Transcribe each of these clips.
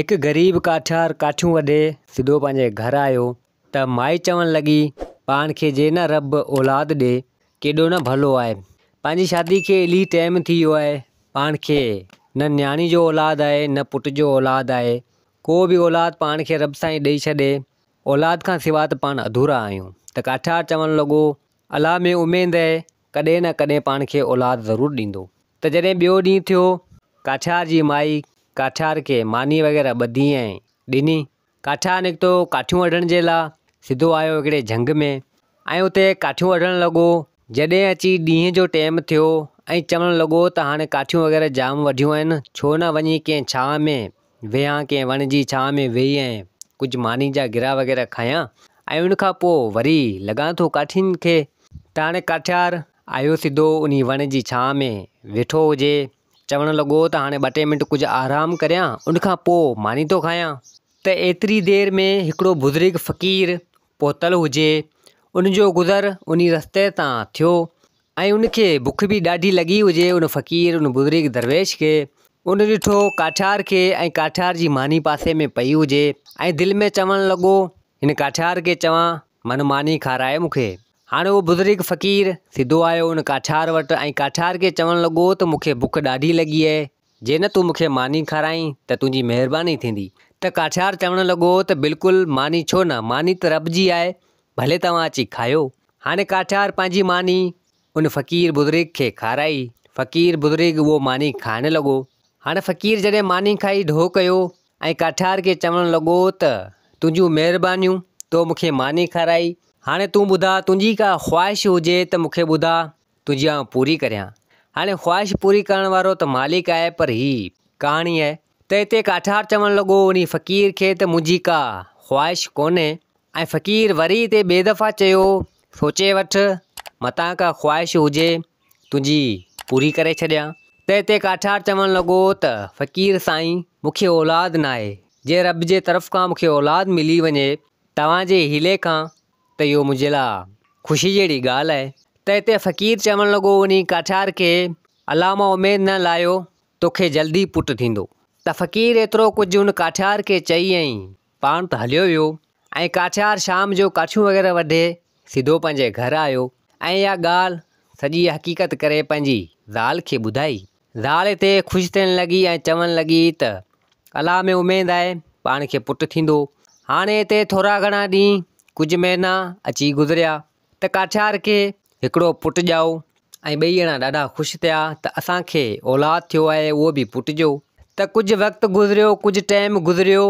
एक गरीब काठियार काठियूं वढे सिधो पंहिंजे घर आयो त माई चवण लगी पाण खे जे न रब औलाद ॾे केॾो न भलो आहे। पंहिंजी शादी खे इली टाइम थी वियो आहे, पाण खे न न्याणी जो औलाद आहे न पुट जो औलाद आहे। को बि औलाद पाण खे रब साईं ॾेई छॾे, औलाद खां सिवा त पाण अधूरा आहियूं। त काठियार चवण लॻो अलाह में उमेद आहे कॾहिं न कॾहिं पाण खे औलाद ज़रूरु ॾींदो। त जॾहिं ॿियो ॾींहुं थियो, काठियार जी माई काठियार खे मानी वग़ैरह ॿधी ऐं ॾिनी। काठियार निकितो काठियूं वढण जे लाइ, सिधो आयो हिकिड़े झंग में ऐं उते काठियूं वढण लॻो। जॾहिं अची ॾींहं जो टाइम थियो ऐं चवण लॻो त हाणे काठियूं वग़ैरह जाम वढियूं आहिनि, छो न वञी कंहिं छांव में वेहां, कंहिं वण जी छांव में वेही ऐं कुझु मानी जा गिरा वग़ैरह खायां ऐं उनखां पोइ वरी लॻां थो काठियुनि खे। त हाणे काठियार आयो सिधो उन वण जी छांव में वेठो हुजे, चवण लॻो त हाणे 2-3 मिंट कुझु आराम करियां, उनखां पोइ मानी थो खायां। त एतिरी देर में हिकिड़ो बुज़ुर्ग फ़क़ीर पहुतल हुजे, उनजो गुज़र उन रस्ते तां थियो ऐं उनखे बुख बि ॾाढी लॻी हुजे। उन फ़क़ीर उन बुज़ुर्ग दरवेश खे उन ॾिठो काठियार खे ऐं काठियार जी मानी पासे में पई हुजे ऐं दिलि में चवण लॻो हिन काठियार खे चवां मन मानी खाराए मूंखे। हाणे उहो बुज़ुर्ग फ़क़ीर सिधो आयो उन काठियार वटि ऐं काठियार खे चवण लॻो त मूंखे बुख ॾाढी लॻी आहे, जे न तूं मूंखे मानी खाराई त तुंहिंजी महिरबानी थींदी। त काठियार चवण लॻो त बिल्कुलु मानी छो न, मानी त रब जी आहे, भले तव्हां अची खायो। हाणे काठियार पंहिंजी मानी उन फ़क़ीर बुज़ुर्ग खे खाराई। फ़क़ीर बुज़ुर्ग उहो मानी खाइण लॻो। हाणे फ़क़ीर जॾहिं मानी खाई ढो कयो ऐं काठियार खे चवण लॻो त तुंहिंजियूं महिरबानियूं, तो मूंखे मानी खाराई, हाणे तूं ॿुधा तुंहिंजी का ख़्वाहिश हुजे त मूंखे ॿुधा, तुंहिंजी आउं पूरी करियां। हाणे ख़्वाहिश पूरी करण वारो त मालिक आहे, पर ही कहाणी आहे। त हिते काठियार चवण लॻो उन फ़क़ीर खे त मुंहिंजी का ख़्वाहिश कोन्हे ऐं फ़क़ीर वरी हिते ॿिए दफ़ा चयो सोचे वठ, मतां का ख़्वाहिश हुजे तुंहिंजी पूरी करे छॾियां। त हिते काठियार चवण लॻो त फ़क़ीर साईं मूंखे औलाद न आहे, जे रब जे तरफ़ खां मूंखे औलाद मिली वञे तव्हांजे हीले खां त इहो मुंहिंजे लाइ ख़ुशी जहिड़ी ॻाल्हि आहे। त हिते फ़क़ीर चवण लॻो उन काठियार खे अलाह मां उमेद न लायो, तोखे जल्दी पुटु थींदो। त फ़क़ीर एतिरो कुझु उन काठियार खे चई ऐं पाण त हलियो वियो ऐं काठियार शाम जो काठियूं वग़ैरह वढे सिधो पंहिंजे घर आयो ऐं इहा ॻाल्हि सॼी हक़ीक़त करे पंहिंजी ज़ाल खे ॿुधाई। ज़ाल हिते ख़ुशि थियण लॻी ऐं चवण लॻी त अलाह में उमेद आहे पाण खे पुटु थींदो। हाणे हिते थोरा घणा ॾींहं कुझु महीना अची गुज़रिया त काठियार खे हिकिड़ो पुटु ॼाओ ऐं ॿई ॼणा ॾाढा ख़ुशि थिया त असांखे औलाद थियो आहे, उहो बि पुट जो। त कुझु वक़्तु गुज़रियो, कुझु टाइम गुज़रियो,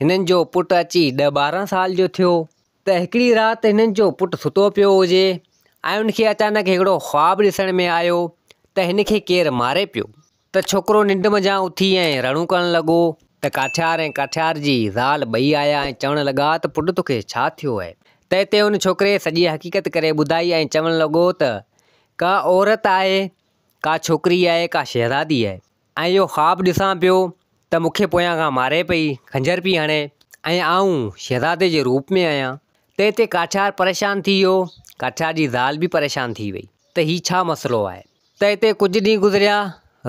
हिननि जो पुटु अची 10-12 साल जो थियो। त हिकिड़ी राति हिननि जो पुटु सुतो पियो हुजे ऐं उनखे अचानक हिकिड़ो ख़्वाबु ॾिसण में आयो त हिनखे केरु मारे पियो। त छोकिरो निंड मज़ा उथी ऐं रड़ूं करणु लॻो। त काठियार ऐं काठियार जी ज़ाल ॿई आया ऐं चवण लॻा त पुटु तोखे छा थियो आहे। त हिते उन छोकिरे सॼी हक़ीक़त करे ॿुधाई ऐं चवण लॻो त का औरत आहे, का छोकिरी आहे, का शहज़ादी आहे ऐं इहो ख़्वाबु ॾिसां पियो त मूंखे पोयां खां मारे पई, खंजर पई हणे ऐं आऊं शहज़ादे जे रूप में आहियां। त हिते काठियार परेशान थी वियो, काठियार जी ज़ाल बि परेशान थी वई त हीउ छा मसइलो आहे। त हिते कुझु ॾींहं गुज़रिया,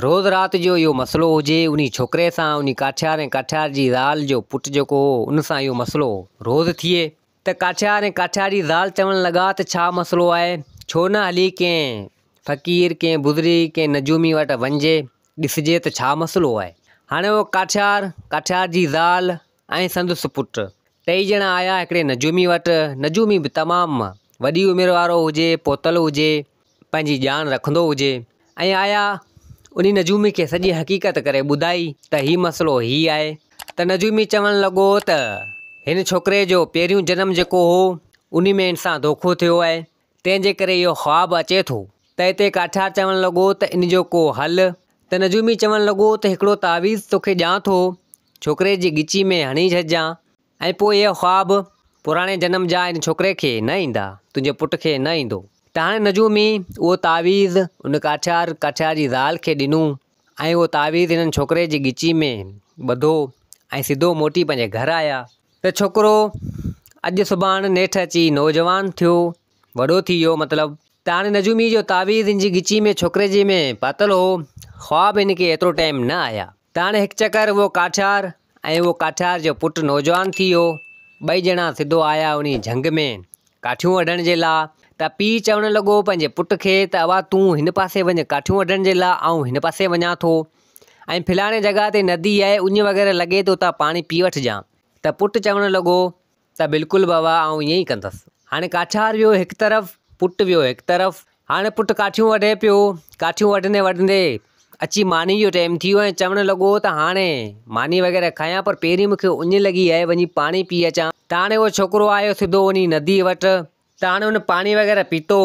रोज़ु राति जो इहो मसइलो हुजे उन छोकिरे सां, उन काठियार ऐं काठियार जी ज़ाल जो पुटु जेको हो उन सां इहो मसइलो रोज़ु थिए। त काठियार ऐं काठियार जी ज़ाल चवण लॻा त छा मसइलो आहे, छो न हली कंहिं फ़क़ीर, कंहिं बुज़ुर्ग, कंहिं नजूमी वटि वञिजे, ॾिसिजे त छा मसइलो आहे। हाणे उहो काठियार, काठियार जी ज़ाल ऐं संदसि पुटु टई ॼणा आया हिकिड़े नजूमी वटि। नजूमी बि तमामु वॾी उमिरि वारो हुजे, पहुतल हुजे, पंहिंजी ॼाण रखंदो हुजे ऐं आया उन नजूमी खे सॼी हक़ीक़त करे ॿुधाई त हीउ मसइलो हीउ आहे। त नजूमी चवण लॻो त हिन छोकिरे जो पहिरियों जनमु जेको हो उन में हिन सां धोखो थियो आहे, तंहिंजे करे इहो ख़्वाबु अचे थो। त हिते काठियार चवण लॻो त इन जो को हल। त नजूमी चवण लॻो त हिकिड़ो तावीज़ तोखे ॾियां थो, छोकिरे जी ॻिची में हणी छॾिजांइ ऐं पोइ इहो ख़्वाबु पुराणे जनम जा इन छोकिरे खे न ईंदा, तुंहिंजे पुट खे न ईंदो। त हाणे नजूमी उहो तावीज़ उन काठियार जी ज़ाल खे ॾिनो ऐं उहो तावीज़ हिननि छोकिरे जी ॻिची में ॿधो ऐं सिधो मोटी पंहिंजे घर आया। त छोकिरो अॼु सुभाणे नेठि अची नौजवान थियो, वॾो थी वियो मतिलबु। त हाणे नजूमी जो तावीज़ हिन जी ॻिची में छोकिरे जी में पातल हो, ख़्वाबु हिन खे एतिरो टाइम न आया। त हाणे हिकु चकर उहो काठियार ऐं उहो काठियार जो पुटु नौजवान थी वियो। ॿई ॼणा सिधो आया उन झंग में काठियूं वढण जे लाइ। त पीउ चवणु लॻो पंहिंजे पुट खे त अवा तूं हिन पासे वञ काठियूं वढण जे लाइ, ऐं हिन पासे वञा थो, ऐं फलाणे जॻह ते नदी आहे, उञ वग़ैरह लॻे थो, त पाणी पी वठिजांइ। त पुटु चवणु लॻो त बिल्कुलु बाबा आउं ईअं ई कंदसि। हाणे काठियार वियो हिकु तरफ़, पुटु वियो हिकु तरफ़। हाणे पुटु काठियूं वढे पियो। काठियूं वढंदे वढंदे अची मानी जो टाइम थी वियो ऐं चवणु लॻो त हाणे मानी वग़ैरह खायां, पर पहिरीं मूंखे उञ लॻी आहे, वञी पाणी पी अचां। त हाणे उहो छोकिरो आयो सिधो वञी नदी वटि। त हाणे हुन पाणी वग़ैरह पीतो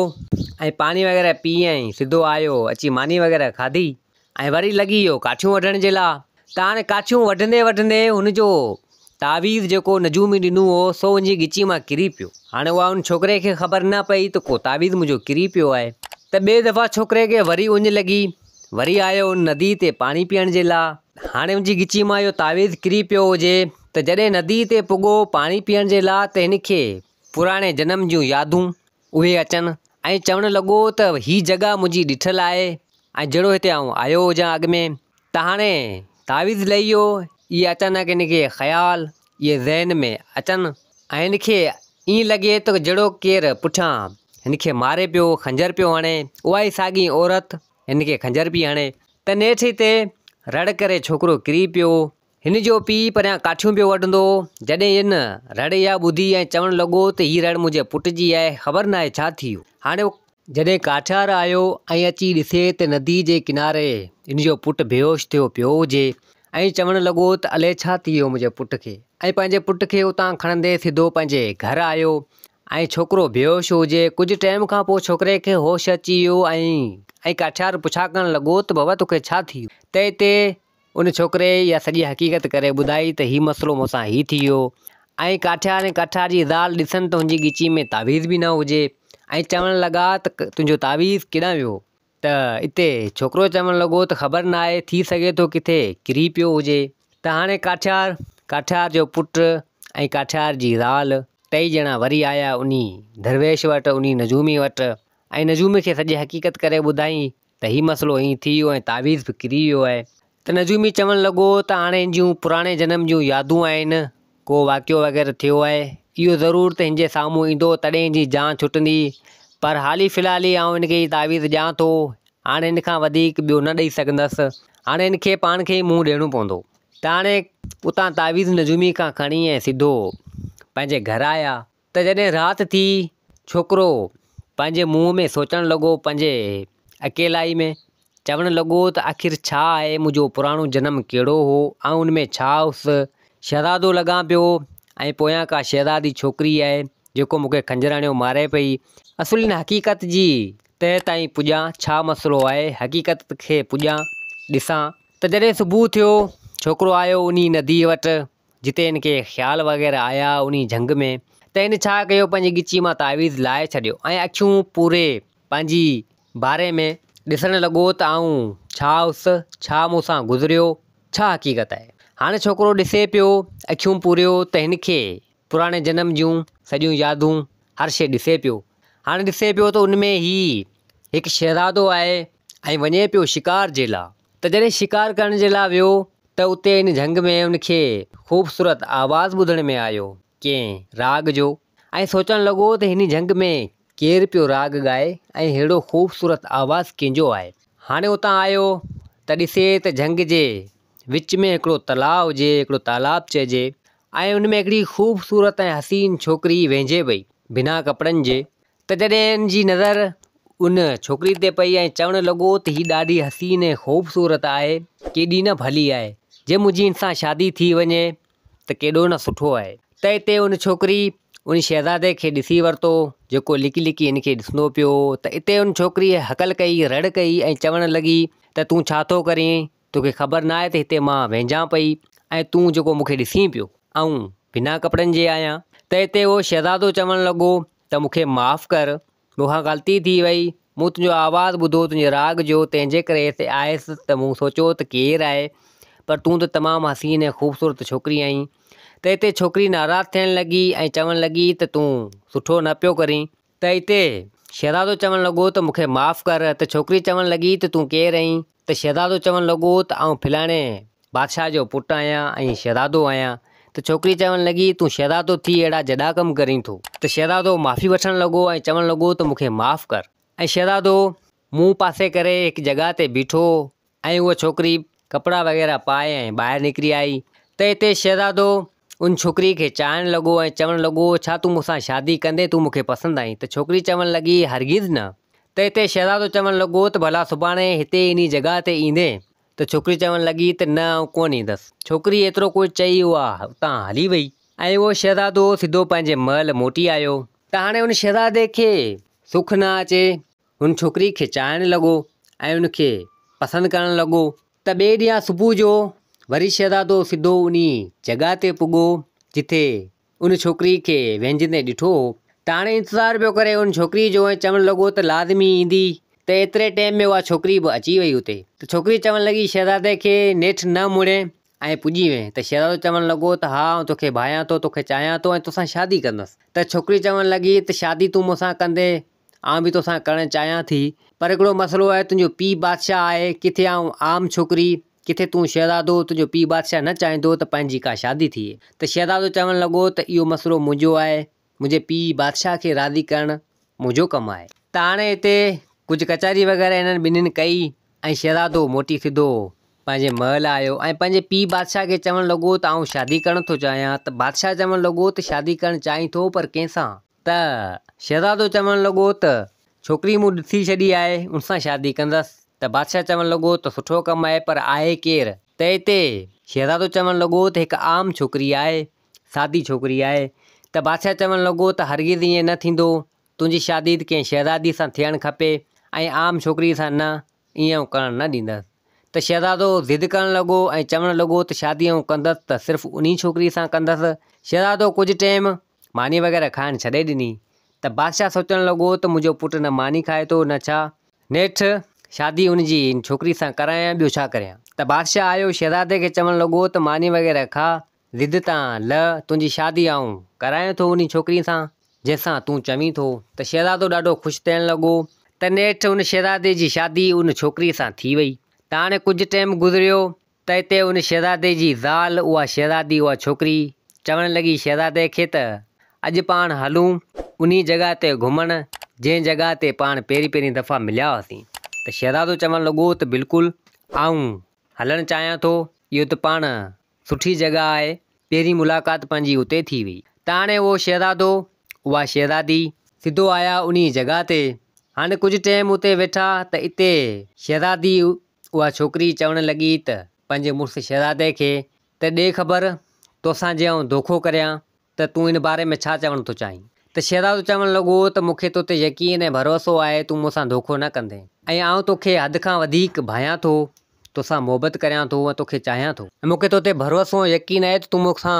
ऐं पाणी वग़ैरह पी ऐं सिधो आयो, अची मानी वग़ैरह खाधी ऐं वरी लॻी वियो काठियूं वढण जे लाइ। त हाणे काठियूं वढंदे वढंदे हुनजो तावीज़ जेको नजूमी ॾिनो हो सो उनजी गिची मां किरी पियो। हाणे उहा उन छोकिरे खे ख़बर न पई त को तावीज़ मुंहिंजो किरी पियो आहे। त ॿिए दफ़ा छोकिरे खे वरी उञ लॻी, वरी आयो उन नदी ते पाणी पीअण जे लाइ। हाणे उनजी गिची मां इहो तावीज़ किरी पियो हुजे। त जॾहिं नदी ते पुॻो पाणी पीअण जे लाइ, त हिनखे पुराणे जनम जूं यादूं उहे अचनि ऐं चवणु लॻो त हीअ जॻह मुंहिंजी ॾिठल आहे ऐं जहिड़ो हिते आउं आयो हुजां अॻु में। त हाणे तावीज़ लही वियो। इहे अचानक हिनखे ख़्याल इहे ज़हन में अचनि ऐं हिनखे ईअं लॻे त जहिड़ो केरु पुठियां हिनखे मारे पियो, खंजर पियो हणे। उहा ई साॻी औरत हिनखे खंजर पई हणे। त नेठि ते रड़ करे छोकिरो किरी पियो। हिन जो पीउ परियां काठियूं पियो वढंदो। जॾहिं हिन रड़ इहा ॿुधी ऐं चवणु लॻो त हीअ रड़ मुंहिंजे पुट जी आहे, ख़बर न आहे छा थी वियो। हाणे जॾहिं काठियार आयो ऐं अची ॾिसे त नदी जे किनारे हिन जो पुटु बेहोश थियो पियो हुजे ऐं चवणु लॻो त अलाए छा थी वियो मुंहिंजे पुट खे। ऐं पंहिंजे पुट खे उतां खणंदे सिधो पंहिंजे घरु आयो ऐं छोकिरो बेहोश हुजे। कुझु टाइम खां पोइ छोकिरे खे होश अची वियो ऐं काठियार पुछा करणु लॻो त बाबा तोखे छा थी वियो। त हिते उन छोकिरे इहा सॼी हक़ीक़त करे ॿुधाई त हीउ मसइलो मूंसां हीउ थी वियो। ऐं काठियार जी ज़ाल ॾिसनि त हुनजी गिची में तावीज़ बि न हुजे ऐं चवणु लॻा त तुंहिंजो तावीज़ केॾां वियो। त हिते छोकिरो चवणु लॻो त ख़बर न आहे, थी सघे थो किथे किरी पियो हुजे। त हाणे काठियार जो पुटु ऐं काठियार जी ज़ाल टई ॼणा वरी आया उन दरवेश वटि, उन नजूमी वटि, ऐं नजूमी खे सॼी हक़ीक़त करे ॿुधाई त हीउ मसइलो हीअं थी वियो ऐं तावीज़ बि किरी वियो आहे। त नजूमी चवणु लॻो त हाणे हिन जूं पुराणे जनम जूं यादूं आहिनि, को वाक़ियो वग़ैरह थियो आहे, इहो ज़रूरु त हिन जे साम्हूं ईंदो तॾहिं हिन जी जान छुटंदी। पर हाली फ़िलहाल ई आउं हिनखे तावीज़ ॾियां थो, हाणे हिन खां वधीक ॿियो न ॾेई सघंदसि। हाणे हिनखे पाण खे ई मुंहुं ॾियणो पवंदो। त हाणे उतां तावीज़ नजूमी खां खणी ऐं सिधो पंहिंजे घरु आया। त जॾहिं राति थी, छोकिरो पंहिंजे मुंहं में सोचणु लॻो, पंहिंजे अकेलाई में चवणु लॻो त आख़िर छा आहे, मुंहिंजो पुराणो जनम कहिड़ो हो ऐं उन में छा हुउसि। शहज़ादो लॻां पियो ऐं पोयां का शहज़ादी छोकिरी आहे जेको मूंखे खंजर हणियो मारे पई। असुल हिन हक़ीक़त जी तह ताईं पुॼां, छा मसइलो आहे, हक़ीक़त खे पुॼां ॾिसां। त जॾहिं सुबुह थियो, छोकिरो आयो उन नदी वटि जिते हिनखे ख़्याल वग़ैरह आया उन झंग में। त हिन छा कयो, पंहिंजी गिची मां तावीज़ लाहे छॾियो ऐं अखियूं पूरे पंहिंजी बारे में ॾिसणु लॻो त आउं छा हुउसि, छा मूंसां गुज़रियो, छा हक़ीक़त आहे। हाणे छोकिरो ॾिसे पियो अखियूं पूरियो त हिनखे पुराणे जनम जूं सॼियूं यादूं हर शइ ॾिसे पियो। हाणे ॾिसे पियो त उन में ही हिकु शहज़ादो आहे ऐं वञे पियो शिकार जे लाइ। त जॾहिं शिकार करण जे लाइ वियो त उते हिन झंग में उनखे ख़ूबसूरत आवाज़ ॿुधण में आयो कंहिं राग जो ऐं सोचणु लॻो त हिन झंग में केरु पियो राग ॻाए ऐं अहिड़ो ख़ूबसूरत आवाज़ कंहिंजो आहे। हाणे उतां आयो त ॾिसे त झंग जे विच में हिकिड़ो तलाउ हुजे, हिकिड़ो तालाब चइजे, ऐं उन में हिकिड़ी ख़ूबसूरत ऐं हसीन छोकिरी वेंझे पई बिना कपिड़नि जे। त जॾहिं हिन जी नज़र उन छोकिरी ते पई ऐं चवणु लॻो त हीअ ॾाढी हसीन ऐं ख़ूबसूरत आहे, केॾी न भली आहे, जे मुंहिंजी हिन सां शादी थी वञे त केॾो न सुठो आहे। त हिते उन छोकिरी उन शहज़ादे खे ॾिसी वरितो जेको लिकी लिकी हिनखे ॾिसंदो पियो। त हिते उन छोकिरीअ हकल कई, रड़ कई ऐं चवणु लॻी त तूं छा थो करीं, तोखे ख़बर न आहे त हिते मां वेंझां पई ऐं तूं जेको मूंखे ॾिसीं पियो ऐं बिना कपिड़नि जे आहियां। त हिते उहो शहज़ादो चवणु लॻो त मूंखे माफ़ु कर, मूंखां ग़लती थी वई, मूं तुंहिंजो आवाज़ु ॿुधो तुंहिंजे राग जो, तंहिंजे करे हिते आयसि त मूं सोचियो त केरु आहे, पर तूं त तमामु हसीन ऐं ख़ूबसूरत छोकिरी आहीं। त हिते छोकिरी नाराज़ थियणु लॻी ऐं चवणु लॻी त तूं सुठो न पियो करीं। त हिते शहज़ादो चवणु लॻो त मूंखे माफ़ु कर। त छोकिरी चवणु लॻी त तूं केरु आहीं। त शहज़ादो चवणु लॻो त आउं फलाणे बादशाह जो पुटु आहियां ऐं शहज़ादो आहियां। त छोकिरी चवणु लॻी तूं शहज़ादो थी अहिड़ा जॾा कमु करीं थो। त शहज़ादो माफ़ी वठणु लॻो ऐं चवणु लॻो त मूंखे माफ़ु कर। ऐं शहज़ादो मुंहुं पासे करे हिकु जॻह ते बीठो ऐं उहा छोकिरी कपिड़ा वग़ैरह पाए ऐं ॿाहिरि निकिरी आई। त हिते शहज़ादो उन छोकिरी खे चाहिणु लॻो ऐं चवणु लॻो छा तूं मूंसां शादी कंदे, तूं मूंखे पसंदि आई। त छोकिरी चवणु लॻी हरगिज़ न। त हिते शहज़ादो चवणु लॻो त भला सुभाणे हिते इन जॻह ते ईंदे। त छोकिरी चवणु लॻी त न आउं कोन ईंदसि। छोकिरी एतिरो कुझु चई उहा हुतां हली वई ऐं उहो शहज़ादो सिधो पंहिंजे महल मोटी आयो। त हाणे उन शहज़ादे खे सुख न अचे, हुन छोकिरी खे चाहिणु लॻो ऐं उनखे पसंदि करणु लॻो। त ॿिए ॾींहुं सुबुह जो वरी शहज़ादो सिधो उन जॻह ते पुॻो जिथे उन छोकिरी खे वेंझंदे ॾिठो हो। त हाणे इंतज़ारु पियो करे उन छोकिरी जो ऐं चवणु लॻो त लाज़मी ईंदी। त एतिरे टाइम में उहा छोकिरी बि अची वई हुते। त छोकिरी चवणु लॻी शहज़ादे खे नेठि न मुड़े ऐं पुॼी वई। त शहज़ादो चवणु लॻो त हा आउं तोखे भायां थो, तोखे चाहियां थो ऐं तोसां शादी कंदसि। त छोकिरी चवणु लॻी त शादी तूं मूंसां कंदे, आउं बि तोसां करणु चाहियां थी, पर हिकिड़ो मसइलो आहे, तुंहिंजो पीउ बादशाह आहे, किथे आउं आम छोकिरी, किथे तूं शहज़ादो, तुंहिंजो पीउ बादशाह न चाहींदो त पंहिंजी का शादी थिए। त शहज़ादो चवणु लॻो त इहो मसइलो मुंहिंजो आहे, मुंहिंजे पीउ बादशाह खे राज़ी करणु मुंहिंजो कमु आहे। त हाणे हिते कुझु कचहरी वग़ैरह इन्हनि ॿिन्हिनि कई ऐं शहज़ादो मोटी सिधो पंहिंजे महल आयो ऐं पंहिंजे पीउ बादशाह खे चवणु लॻो त आउं शादी करणु थो चाहियां। त बादशाह चवणु लॻो त शादी करणु चाहीं थो, पर कंहिंसां? त शहज़ादो चवणु लॻो त छोकिरी मूं ॾिसी छॾी आहे, उनसां शादी कंदसि। त बादशाह चवणु लॻो त सुठो कमु आहे, पर आहे केरु? त हिते शहज़ादो चवणु लॻो त हिकु आम छोकिरी आहे, सादी छोकिरी आहे। त बादशाह चवणु लॻो त हरगिज़ ईअं न थींदो, तुंहिंजी शादी त कंहिं शहज़ादी सां थियणु खपे ऐं आम छोकिरी सां न, ईअं करणु न ॾींदसि। त शहज़ादो ज़िद करणु लॻो ऐं चवणु लॻो त शादी कंदसि त सिर्फ़ु उन छोकिरी सां कंदसि। शहज़ादो कुझु टाइम मानी वग़ैरह खाइणु छॾे ॾिनी। त बादशाह सोचणु लॻो त मुंहिंजो पुटु न मानी खाए थो न छा, नेठि शादी उनजी छोकिरी सां करायां, ॿियो छा करियां। त बादशाह आयो शहज़ादे खे चवणु लॻो त मानी वग़ैरह खा, ज़िद तां ल, तुंहिंजी शादी आउं करायां थो उन छोकिरी सां जंहिंसां तूं चवीं थो। त शहज़ादो ॾाढो ख़ुशि थियणु लॻो। त नेठि उन शहज़ादे जी शादी उन छोकिरी सां थी वई। त हाणे कुझु टाइम गुज़रियो त हिते उन शहज़ादे जी ज़ाल, उहा शहज़ादी, उहा छोकिरी चवणु लॻी शहज़ादे खे त अॼु पाण हलूं उन जॻह ते घुमणु जंहिं जॻह ते पाण पहिरीं दफ़ा मिलिया हुआसीं। त शहज़ादो चवणु लॻो त बिल्कुलु आउं हलणु चाहियां थो, इहो त पाण सुठी जॻह आहे, पहिरीं मुलाक़ात पंहिंजी उते थी हुई। त हाणे उहो शहज़ादो, उहा शहज़ादी सिधो आया उन जॻह ते। हाणे कुझु टाइम उते वेठा त हिते शहज़ादी, उहा छोकिरी चवणु लॻी त पंहिंजे मुड़ुसु शहज़ादे खे त ॾे ख़बर, तोसां जे आउं धोखो करियां त तूं इन बारे में छा चवणु थो चाहीं। त शहज़ादो चवणु लॻो त मूंखे तो ते यकीन ऐं भरोसो आहे, तूं मूंसां धोखो न कंदे ऐं आउं तोखे हद खां वधीक भायां थो, तोसां मोहबत करियां थो ऐं तोखे चाहियां थो ऐं मूंखे तो ते भरोसो ऐं यकीन आहे त तूं मूंसां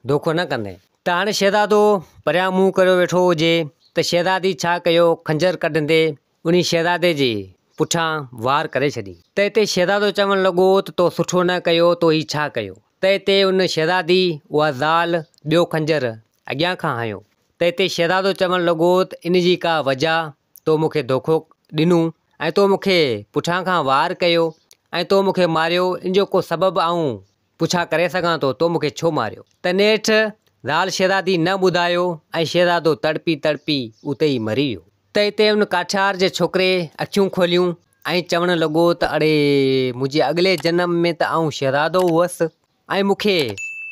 धोखो न कंदे। त हाणे शहज़ादो परियां मुंहुं करे वेठो हुजे त शहज़ादी छा कयो, खंजर कढंदे उन शहज़ादे जे पुठियां वार करे छॾी। त हिते शहज़ादो चवणु लॻो त तो सुठो न कयो, तो ही छा कयो। त हिते उन शहज़ादी, उहा ज़ाल, ॿियो खंजर अॻियां खां हयो। त हिते शहज़ादो चवणु लॻो त इन जी का वजह, तो मूंखे धोखो ॾिनो ऐं तो मूंखे पुठियां खां वार कयो ऐं तो मूंखे मारियो, इन जो को सबबु आउं पुछा करे सघां थो, तो मूंखे छो मारियो। त नेठि ज़ाल शहज़ादी न ॿुधायो ऐं शहज़ादो तड़पी तड़पी उते ई मरी वियो। त हिते उन काठियार जे छोकिरे अखियूं खोलियूं ऐं चवणु लॻो त अड़े, मुंहिंजे अॻिले जनम में त आउं शहज़ादो हुअसि ऐं मूंखे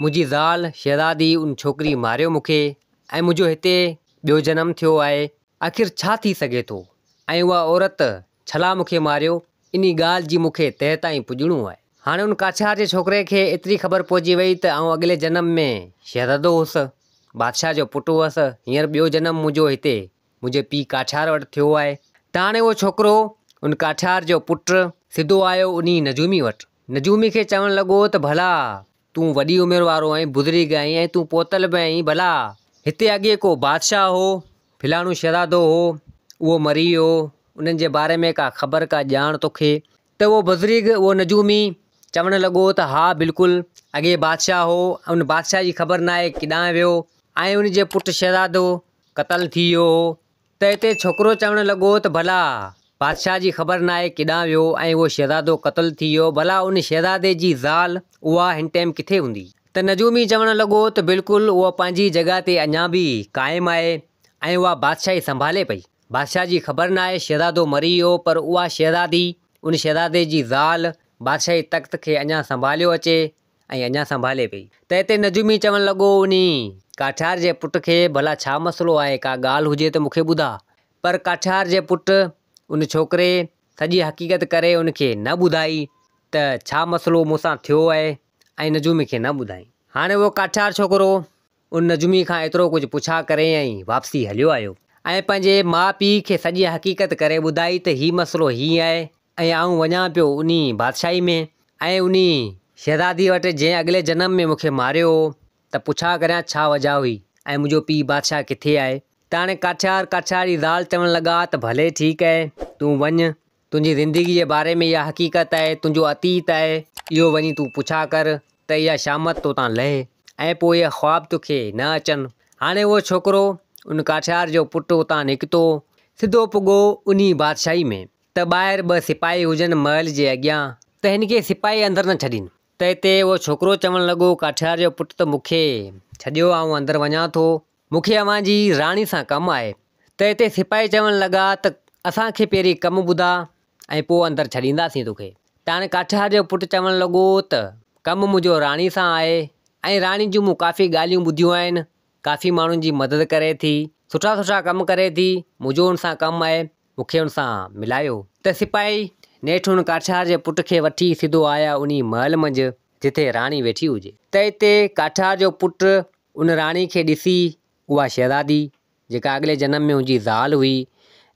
मुंहिंजी ज़ाल शहज़ादी उन छोकिरी मारियो मूंखे ऐं मुंहिंजो हिते ॿियो जनमु थियो आहे। आख़िर छा थी सघे थो ऐं उहा औरत छला मूंखे मारियो, इन ॻाल्हि जी मूंखे तह ताईं पुॼणो आहे। हाणे उन काठियार जे छोकिरे खे एतिरी ख़बर पइजी वई त आउं अॻिले जनम में शहज़ादो हुअसि, बादशाह जो पुटु हुअसि, हींअर ॿियो जनमु मुंहिंजो हिते मुंहिंजे पीउ काठियार वटि थियो आहे। त हाणे उहो छोकिरो, उन काठियार जो पुटु सिधो आयो उन नजूमी वटि। नजूमी खे चवणु लॻो त भला तूं वॾी उमिरि वारो आहीं, बुज़ुर्ग आहीं ऐं तूं पोतल बि आहीं, भला हिते अॻे को बादशाह हो, फिलाणो शहज़ादो हो, उहो मरी वियो, उन्हनि जे बारे में का ख़बर, का ॼाण तोखे? त उहो बुज़ुर्ग, उहो नजूमी चवणु लॻो त हा बिल्कुलु, अॻे बादशाह हो, उन बादशाह जी ख़बर न आहे किॾांहुं वियो ऐं उन जे पुटु शहज़ादो क़तलु थी वियो हो। त हिते छोकिरो चवणु लॻो त भला बादशाह जी ख़बर न आहे केॾांहुं वियो ऐं उहो शहज़ादो क़तलु थी वियो। भला उन शहज़ादे जी ज़ाल उहा हिन टाइम किथे हूंदी? त नजूमी चवणु लॻो त बिल्कुलु उहा पंहिंजी जॻह ते अञा बि क़ाइमु आहे ऐं उहा बादशाही संभाले पई। बादशाह जी ख़बर न आहे शहज़ादो मरी वियो, पर उहा शहज़ादी उन शहज़ादे जी ज़ाल बादशाही तख़्त खे अञा संभालियो अचे ऐं अञा संभाले पई। त हिते नजूमी चवणु लॻो उन काठियार जे पुट खे भला छा मसइलो आहे, का ॻाल्हि हुजे त मूंखे ॿुधा। पर काठियार जे पुट उन छोकिरे सॼी हक़ीक़त करे उनखे न ॿुधाई त छा मसइलो मूंसां थियो आहे ऐं नजूमी खे न ॿुधाई। हाणे उहो काठियार छोकिरो उन नजूमी खां एतिरो कुझु पुछा करे ऐं वापसी हलियो आयो ऐं पंहिंजे माउ पीउ खे सॼी हक़ीक़त करे ॿुधाई त हीउ मसइलो हीअं आहे ऐं आउं वञा पियो उन बादशाही में ऐं उन शहज़ादी वटि जंहिं अॻिले जनम में मूंखे मारियो त पुछा करियां छा वजह हुई ऐं मुंहिंजो पीउ बादशाह किथे आहे। त हाणे काठियार जी ज़ाल चवणु लॻा त भले ठीकु आहे, तूं वञु, तुंहिंजी ज़िंदगी जे बारे में इहा हक़ीक़त आहे, तुंहिंजो अतीत आहे, इहो वञी तूं पुछा कर त इहा शामत तो तां लहे ऐं पोइ इहा ख़्वाब तोखे न अचनि। हाणे उहो छोकिरो उन काठियार जो पुटु उतां निकितो, सिधो पुॻो उन बादशाही में। त ॿाहिरि 2 सिपाही हुजनि महल जे अॻियां, त हिन खे सिपाही अंदरि न छॾीनि। त हिते उहो छोकिरो चवणु लॻो काठियार जो पुटु त मूंखे छॾियो, आउं अंदरि वञा थो, मूंखे अव्हां जी राणी सां कमु आहे। त हिते सिपाही चवणु लॻा त असांखे पहिरीं कमु ॿुधा ऐं पोइ अंदरि छॾींदासीं तोखे। त हाणे काठियार जो पुटु चवणु लॻो त कमु मुंहिंजो राणी सां आहे ऐं राणी जूं मूं काफ़ी ॻाल्हियूं ॿुधियूं आहिनि, काफ़ी माण्हुनि जी मदद करे थी, सुठा कमु करे थी, मुंहिंजो हुन सां कमु आहे, मूंखे हुन सां मिलायो। त सिपाही नेठि हुन काठियार जे पुट खे वठी सिधो आया उन महल मंझि जिथे राणी वेठी हुजे। त हिते काठियार जो पुटु उन राणी खे ॾिसी, उहा शहज़ादी जेका अॻिले जनम में हुनजी ज़ाल हुई,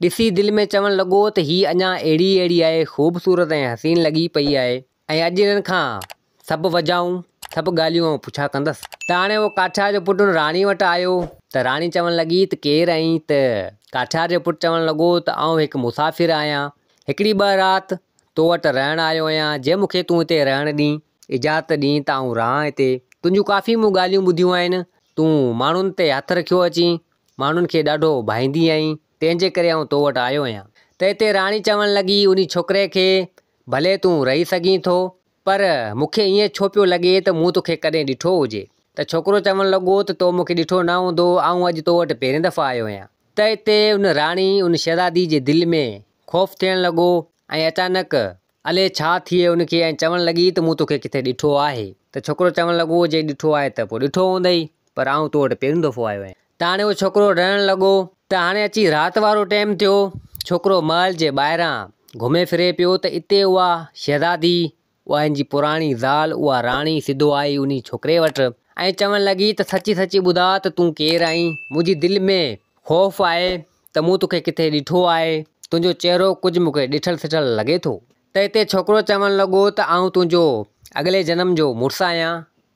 ॾिसी दिलि में चवणु लॻो त हीअ अञा अहिड़ी आहे, ख़ूबसूरत ऐं हसीन लॻी पई आहे ऐं अॼु हिननि खां सभु वजाऊं, सभु ॻाल्हियूं पुछा कंदसि। त हाणे उहो काठियार जो पुटु राणी वटि आयो त राणी चवणु लॻी त केरु आहीं? त काठियार जो पुटु चवणु लॻो त आउं हिकु मुसाफ़िर आहियां, हिकिड़ी 2 राति तो वटि रहणु आयो आहियां, जे मूंखे तूं हिते रहणु ॾीं, इजाज़त ॾीं त आउं रहां हिते। तुंहिंजूं काफ़ी मूं ॻाल्हियूं ॿुधियूं आहिनि, तूं माण्हुनि ते हथु रखियो अची, माण्हुनि खे ॾाढो भाईंदी आहीं, तंहिंजे करे आउं तो वटि आयो आहियां। त हिते राणी चवणु लॻी उन छोकिरे खे भले तूं रही सघीं थो, पर मूंखे ईअं छो पियो लॻे त मूं तोखे कॾहिं ॾिठो हुजे। त छोकिरो चवणु लॻो त तो मूंखे ॾिठो न हूंदो, आउं अॼु तो वटि पहिरीं दफ़ा आयो आहियां। त हिते उन राणी उन शहज़ादी जे दिलि में ख़ौफ़ थियणु लॻो ऐं अचानक अले छा थिए उनखे ऐं चवणु लॻी त मूं तोखे किथे ॾिठो आहे। त छोकिरो चवणु लॻो जे ॾिठो आहे त पोइ ॾिठो हूंदई, पर आउं तो वटि पहिरीं दफ़ो आयो आहियां। त हाणे उहो छोकिरो रहणु लॻो। त हाणे अची राति वारो टाइम थियो, छोकिरो महल जे ॿाहिरां घुमे फिरे पियो त हिते उहा शहज़ादी, उहा हिन जी पुराणी ज़ाल, उहा राणी सिधो आई उन छोकिरे वटि ऐं चवणु लॻी त सची ॿुधा त तूं केरु आहीं? मुंहिंजी दिलि में ख़ौफ़ आहे त मूं तोखे किथे ॾिठो आहे, तुंहिंजो चहिरो कुझु मूंखे ॾिठलु सिठलु लॻे थो। त हिते छोकिरो चवणु लॻो त आउं तुंहिंजो अॻिले जनम जो मुड़ुसु आहियां,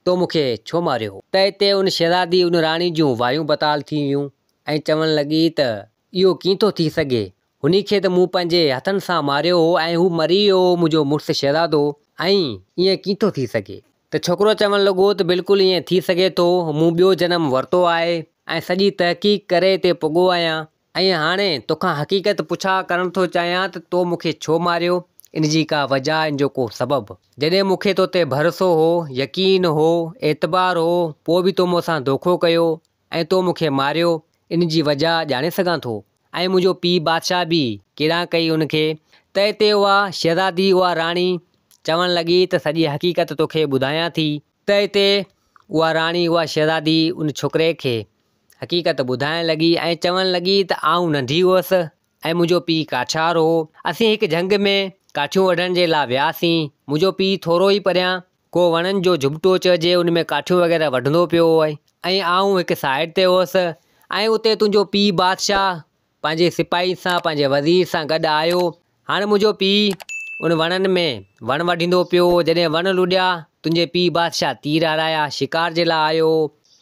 तो मूंखे छो मारियो? त हिते उन शहज़ादी उन राणी जूं वायूं बताल थी वियूं ऐं चवणु लॻी त इहो कीअं थो थी सघे, हुन खे त मूं पंहिंजे हथनि सां मारियो हो ऐं हू मरी वियो, मुंहिंजो मुड़ुसु शहज़ादो, ऐं ईअं कीअं थो थी सघे? त छोकिरो चवणु लॻो त बिल्कुलु ईअं थी सघे थो, मूं ॿियो जनम वरितो आहे ऐं सॼी तहक़ीक़ करे हिते पुॻो आहियां ऐं हाणे तोखां हक़ीक़त पुछा करणु थो चाहियां त तो मूंखे छो मारियो, इन जी का वजह, इन जो को सबबु। जॾहिं मूंखे तो ते भरोसो हो, यकीन हो, एतबार हो, पोइ बि तो मूंसां धोखो कयो ऐं तो मूंखे मारियो, इन जी वजह ॼाणे सघां थो ऐं मुंहिंजो पीउ बादशाह बि केॾांहुं कई उनखे। त हिते उहा शहज़ादी, उहा राणी चवणु लॻी त सॼी हक़ीक़त तोखे ॿुधायां थी। त हिते उहा राणी, उहा शहज़ादी उन छोकिरे खे हक़ीक़त ॿुधाइणु लॻी ऐं चवणु लॻी त आउं नंढी हुअसि ऐं मुंहिंजो पीउ काठियार हो, असीं हिकु जंग में काठियूं वढण जे लाइ वियासीं, मुंहिंजो पीउ थोरो ई परियां को वणनि जो झुॿटो चइजे उन में काठियूं वग़ैरह वढंदो पियो आहे ऐं आउं हिकु साइड ते हुअसि ऐं उते तुंहिंजो पीउ बादशाह पंहिंजे सिपाही सां, पंहिंजे वज़ीर सां गॾु आयो। हाणे मुंहिंजो पीउ उन वणनि में वण वढींदो पियो, जॾहिं वण लुॾिया तुंहिंजे पीउ बादशाह तीर हराया, शिकार जे लाइ आयो,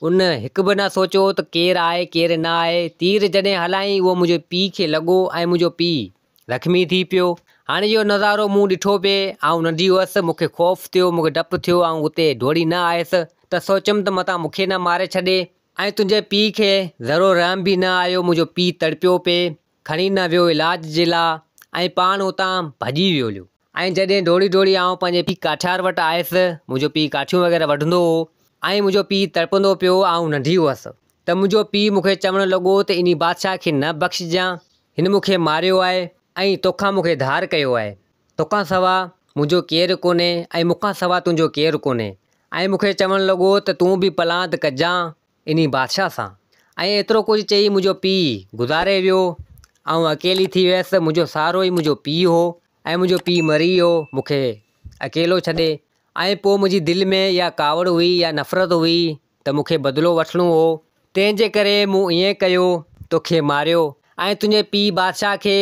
उन हिकु बि न सोचियो त केरु आहे केरु न आहे, तीर जॾहिं हलाई उहो मुंहिंजे पीउ खे लॻो ऐं मुंहिंजो पीउ ज़ख़्मी थी पियो। हाणे इहो नज़ारो मूं ॾिठो पिए, आउं नंढी हुअसि, मूंखे ख़ौफ़ थियो, मूंखे डपु थियो, आउं उते दौड़ी न आयसि त सोचियमि त मतां मूंखे न मारे छॾे ऐं तुंहिंजे पीउ खे ज़रो रहम बि न आयो, मुंहिंजो पीउ तड़पियो पिए, खणी न वियो इलाज जे लाइ ऐं पाण उतां भॼी वियो हलियो। ऐं जॾहिं डोड़ी डोड़ी आउं पंहिंजे पीउ काठियार वटि आयुसि, मुंहिंजो पीउ काठियूं वग़ैरह वढंदो हो ऐं मुंहिंजो पीउ तड़पंदो पियो, आउं नंढी हुअसि। त मुंहिंजो पीउ मूंखे चवणु लॻो त इन बादशाह खे न बख़्शिजां, हिन मूंखे मारियो आहे ऐं तोखां मूंखे धार कयो आहे। तोखां सवा मुंहिंजो केरु कोन्हे ऐं मूंखां सवा तुंहिंजो केरु कोन्हे। ऐं मूंखे चवणु लॻो त तूं बि पलांत कजां इन बादशाह सां। ऐं एतिरो कुझु चई मुंहिंजो पीउ गुज़ारे वियो। ऐं अकेली थी वियसि। मुंहिंजो सहारो ई मुंहिंजो पीउ हो ऐं मुंहिंजो पीउ मरी वियो मूंखे अकेलो छॾे। ऐं पोइ मुंहिंजी दिलि में या कावड़ हुई या नफ़रत हुई त मूंखे बदिलो वठिणो हो। तंहिंजे करे मूं ईअं कयो, तोखे मारियो ऐं तुंहिंजे पीउ बादशाह खे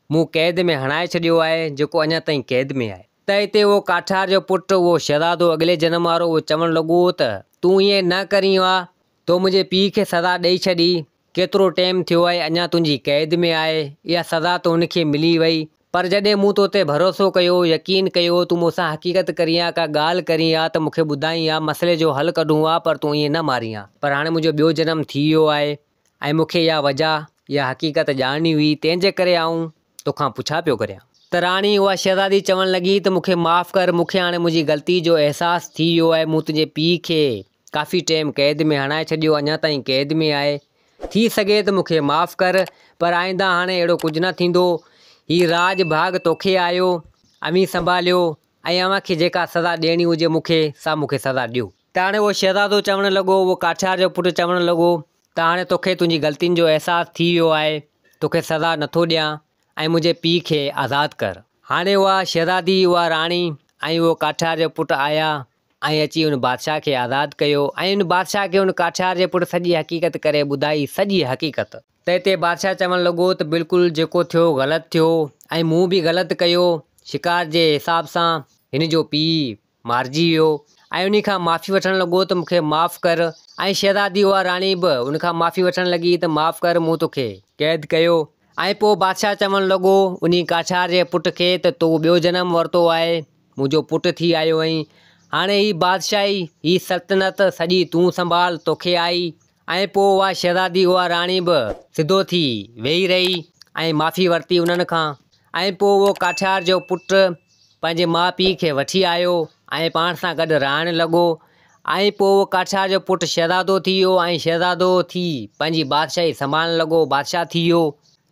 मूं क़ैद में हणाए छॾियो आहे, जेको अञा ताईं क़ैद में आहे। त हिते उहो काठियार जो पुटु, उहो शहज़ादो अॻिले जनम वारो, उहो चवणु लॻो त तूं ईअं न करीं हा, तो मुंहिंजे पीउ खे सज़ा ॾेई छॾी। केतिरो टाइम थियो आहे, अञा तुंहिंजी क़ैद में आहे, इहा सज़ा तो हुनखे मिली वई। पर जॾहिं मूं तो ते भरोसो कयो, यकीन कयो, तूं मूंसां हक़ीक़त करीं हा, का ॻाल्हि करीं हा, त मूंखे ॿुधाईं हा, मसइले जो हल कढूं हा, पर तूं ईअं न मारीं हा। पर हाणे मुंहिंजो ॿियो जनम थी वियो आहे ऐं मूंखे इहा वजह, इहा हक़ीक़त ॼाणनी हुई, तंहिंजे करे आउं तोखां पुछा पियो करियां। त राणी उहा शहज़ादी चवणु लॻी त मूंखे माफ़ु कर, मूंखे हाणे मुंहिंजी ग़लती जो अहसासु थी वियो आहे। मूं तुंहिंजे पीउ खे काफ़ी टाइम क़ैद में हणाए छॾियो, अञा ताईं क़ैद में आहे। थी सघे त मूंखे माफ़ु कर, पर आईंदा हाणे अहिड़ो कुझु न थींदो। हीउ राज भाग तोखे आयो, अमीं संभालियो ऐं अव्हां खे जेका सज़ा ॾियणी हुजे मूंखे सज़ा ॾियो। त हाणे उहो शहज़ादो चवणु लॻो, उहो काठियार जो पुटु चवणु लॻो त हाणे तोखे तुंहिंजी ग़लतियुनि जो अहसासु थी वियो आहे, तोखे सज़ा नथो ॾियां ऐं मुंहिंजे पीउ खे आज़ादु कर। हाणे उहा शहज़ादी, उहा राणी ऐं उहो काठियार जो पुटु आया ऐं अची हुन बादशाह खे आज़ादु कयो ऐं हुन बादशाह खे हुन काठियार जे पुटु सॼी हक़ीक़त करे ॿुधाई, सॼी हक़ीक़त। त हिते बादशाह चवणु लॻो त बिल्कुलु जेको थियो ग़लति थियो ऐं मूं बि ग़लति कयो। शिकार जे हिसाब सां हिन जो पीउ मारिजी वियो ऐं उन खां माफ़ी वठणु लॻो त मूंखे माफ़ु कर। ऐं शहज़ादी उहा राणी बि उन खां माफ़ी वठणु लॻी त माफ़ु कर, मूं तोखे क़ैद कयो। ऐं पोइ बादशाह चवणु लॻो उन काठियार जे पुट खे त तूं ॿियो जनम वरितो आहे, मुंहिंजो पुटु थी आयो आहीं। हाणे ही बादशाही, ही सल्तनत सॼी तूं संभाल, तोखे आई। ऐं पोइ उहा शहज़ादी, उहा राणी बि सिधो थी वेही रही ऐं माफ़ी वरिती उन्हनि खां। ऐं पोइ उहो काठियार जो पुटु पंहिंजे माउ पीउ खे वठी आयो ऐं पाण सां गॾु रहणु लॻो। ऐं पोइ उहो काठियार जो पुटु शहज़ादो थी वियो ऐं शहज़ादो थी पंहिंजी बादशाही संभालणु लॻो, बादशाह थी वियो।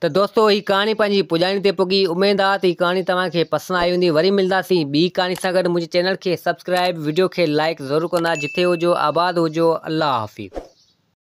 त दोस्तो, ही कहाणी पंहिंजी पुॼाणी ते पुगी। उमेदु आहे त ही कहाणी तव्हांखे पसंदि आई हूंदी। वरी मिलंदासीं ॿी कहाणी सां गॾु। मुंहिंजे चैनल खे सब्सक्राइब, वीडियो खे लाइक ज़रूरु कंदा। जिथे हुजो, आबाद हुजो। अल्लाह हाफ़िज़।